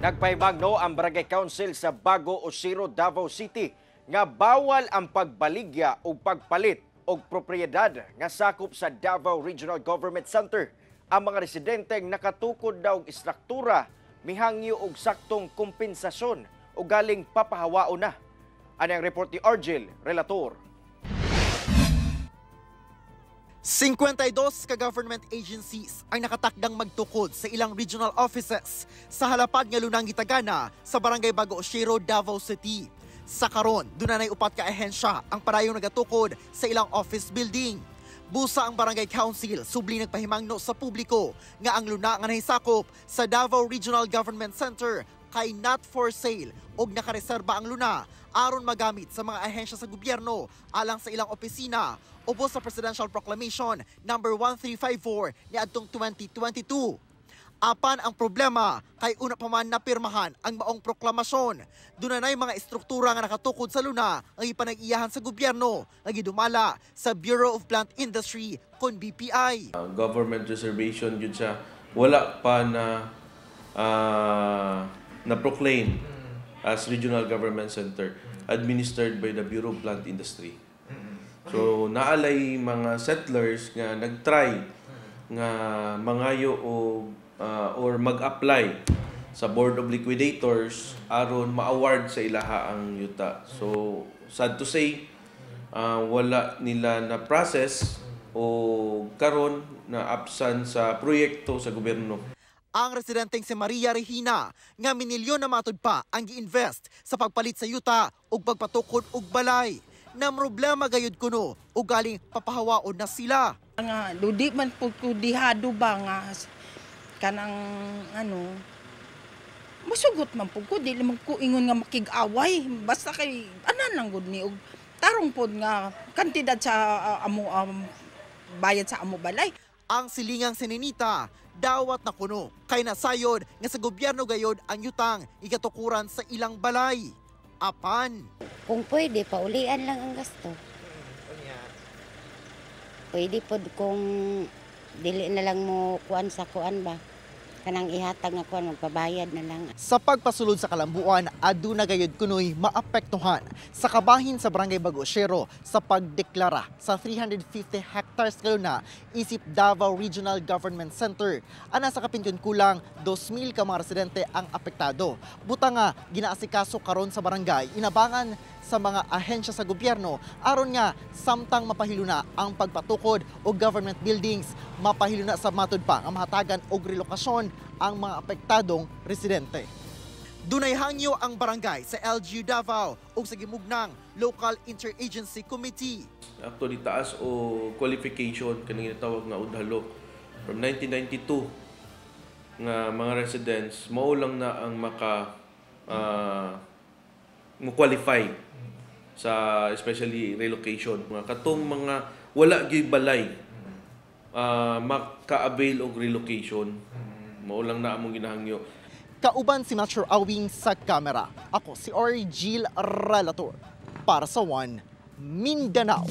Nagpahimangno ang Barangay Council sa Bago Osiro, Davao City nga bawal ang pagbaligya o pagpalit og propiedad nga sakop sa Davao Regional Government Center. Ang mga residenteng nakatukod daw og istruktura mihangyo og saktong kompensasyon o galing papahawao na. Ano ang report ni Argel, relator. 52 ka-government agencies ang nakatakdang magtukod sa ilang regional offices sa halapad nga lunang gitagana sa Barangay Bago Osiro, Davao City. Sa karon, dunay upat ka ahensya ang parayong nagatukod sa ilang office building. Busa ang Barangay Council subli nagpahimangno sa publiko nga ang luna nga nahisakop sa Davao Regional Government Center kay not for sale og nakareserba ang luna aron magamit sa mga ahensya sa gobyerno alang sa ilang opisina ubos sa Presidential Proclamation No. 1354 ni adtong 2022. Apan ang problema kay una pa man napirmahan ang maong proklamasyon. Dunay mga istruktura nga nakatukod sa luna ang ipanag-iyahan sa gobyerno nga gidumala sa Bureau of Plant Industry kon BPI. Government reservation yun siya wala pa na proclaim as Regional Government Center administered by the Bureau of Plant Industry. So naalay mga settlers nga nagtry nga mangayo or mag-apply sa Board of Liquidators aron ma-award sa ilaha ang yuta. So sad to say wala nila na process o karon na absent sa proyekto sa gobyerno. Ang residenteng si Maria Regina nga minilyon na matud pa ang gi-invest sa pagpalit sa yuta ug pagpatukod og balay. Na problema gayud kuno ug galing papahawaon na sila. Nga dudi man pud ko dihado ba nga kanang masugot man pud ko dili man ko ingon nga makig-away basta kay anan lang gud ni og tarong pod nga kantidad sa amo bayad sa amo balay. Ang silingang sininita dawat na kuno kay nasayod nga sa gobyerno gayod ang yutang ikatukuran sa ilang balay. Apan kung pwede, paulian lang ang gasto. Pwede po kung dili na lang mo kuan sa kuan ba. Kanang ihatag nga kuan, magpabayad na lang. Sa pagpasulod sa kalambuan, aduna gayud kunoy maapektuhan sa kabahin sa Barangay Bago Osiro sa pagdeklara sa 350 hectares kayo na isip Davao Regional Government Center. Ana sa kapinton kulang 2,000 ka mga residente ang apektado. Buta nga ginaasikaso karon sa barangay inabangan sa mga ahensya sa gobyerno aron nga samtang mapahiluna ang pagpatukod o government buildings, mapahiluna sa matud pa ang mahatagan og relokasyon ang mga apektadong residente. Dunay hangyo ang barangay sa LGU Davao ug sa gimugnang Local Interagency Committee. Actually taas o qualification kaning gitawag nga udhalo from 1992 nga mga residents mao lang na ang mo-qualify sa especially relocation. Mga katong mga wala gyud balay maka-avail og relocation. Mao lang na among ginahangyo. Kauban si Metro Awing sa kamera. Ako si Argel, relator para sa One Mindanao.